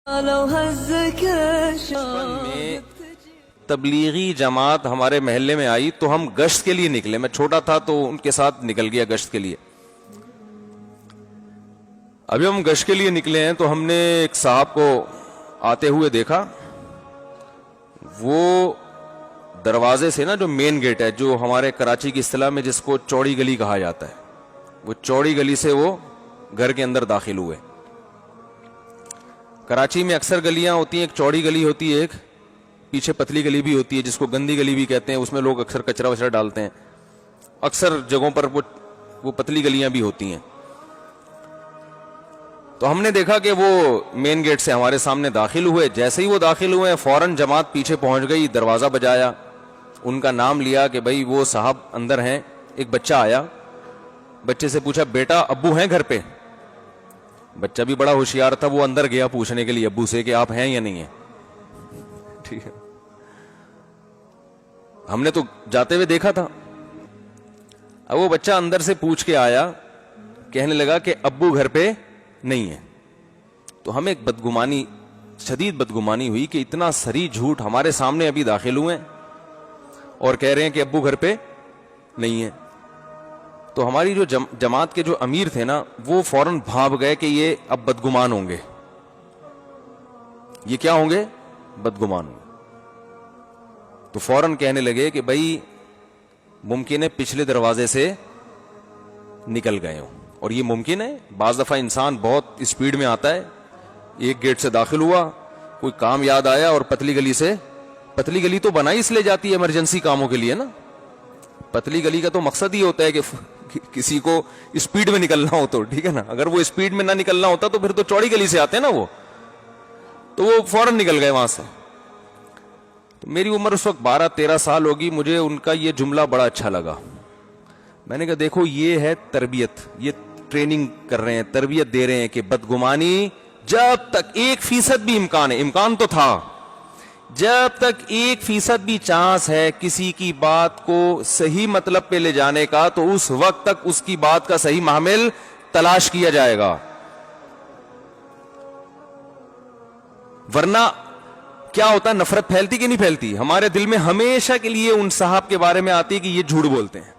میں تبلیغی جماعت ہمارے محلے میں آئی تو ہم گشت کے لیے نکلے. میں چھوٹا تھا تو ان کے ساتھ نکل گیا گشت کے لیے. ابھی ہم گشت کے لیے نکلے ہیں تو ہم نے ایک صاحب کو آتے ہوئے دیکھا. وہ دروازے سے نا, جو مین گیٹ ہے, جو ہمارے کراچی کی اصطلاح میں جس کو چوڑی گلی کہا جاتا ہے, وہ چوڑی گلی سے وہ گھر کے اندر داخل ہوئے. کراچی میں اکثر گلیاں ہوتی ہیں, ایک چوڑی گلی ہوتی ہے, ایک پیچھے پتلی گلی بھی ہوتی ہے جس کو گندی گلی بھی کہتے ہیں. اس میں لوگ اکثر کچرا وچرا ڈالتے ہیں. اکثر جگہوں پر وہ پتلی گلیاں بھی ہوتی ہیں. تو ہم نے دیکھا کہ وہ مین گیٹ سے ہمارے سامنے داخل ہوئے. جیسے ہی وہ داخل ہوئے فوراً جماعت پیچھے پہنچ گئی, دروازہ بجایا, ان کا نام لیا کہ بھائی وہ صاحب اندر ہیں. ایک بچہ آیا, بچے سے پوچھا بیٹا ابو ہیں گھر پہ؟ بچہ بھی بڑا ہوشیار تھا, وہ اندر گیا پوچھنے کے لیے ابو سے کہ آپ ہیں یا نہیں ہیں. ٹھیک ہے, ہم نے تو جاتے ہوئے دیکھا تھا. اب وہ بچہ اندر سے پوچھ کے آیا, کہنے لگا کہ ابو گھر پہ نہیں ہے. تو ہمیں ایک بدگمانی, شدید بدگمانی ہوئی کہ اتنا سری جھوٹ ہمارے سامنے ابھی داخل ہوئے اور کہہ رہے ہیں کہ ابو گھر پہ نہیں ہے. تو ہماری جو جماعت کے جو امیر تھے نا, وہ فوراً بھاگ گئے کہ یہ اب بدگمان ہوں گے. یہ کیا ہوں گے؟ بدگمان ہوں گے. تو فوراً کہنے لگے کہ بھائی ممکن ہے پچھلے دروازے سے نکل گئے ہوں. اور یہ ممکن ہے, بعض دفعہ انسان بہت اسپیڈ میں آتا ہے, ایک گیٹ سے داخل ہوا, کوئی کام یاد آیا اور پتلی گلی سے, پتلی گلی تو بنائی اس لیے جاتی ہے ایمرجنسی کاموں کے لیے نا. پتلی گلی کا تو مقصد ہی ہوتا ہے کہ کسی کو اسپیڈ میں نکلنا ہو تو, ٹھیک ہے نا. اگر وہ اسپیڈ میں نہ نکلنا ہوتا تو پھر تو چوڑی گلی سے آتے نا وہ, تو وہ فوراً نکل گئے وہاں سے. تو میری عمر اس وقت 12-13 سال ہوگی. مجھے ان کا یہ جملہ بڑا اچھا لگا. میں نے کہا دیکھو یہ ہے تربیت, یہ ٹریننگ کر رہے ہیں, تربیت دے رہے ہیں کہ بدگمانی جب تک 1% بھی امکان ہے, امکان تو تھا, جب تک 1% بھی چانس ہے کسی کی بات کو صحیح مطلب پہ لے جانے کا, تو اس وقت تک اس کی بات کا صحیح محمل تلاش کیا جائے گا. ورنہ کیا ہوتا ہے, نفرت پھیلتی کہ نہیں پھیلتی؟ ہمارے دل میں ہمیشہ کے لیے ان صاحب کے بارے میں آتی کہ یہ جھوٹ بولتے ہیں.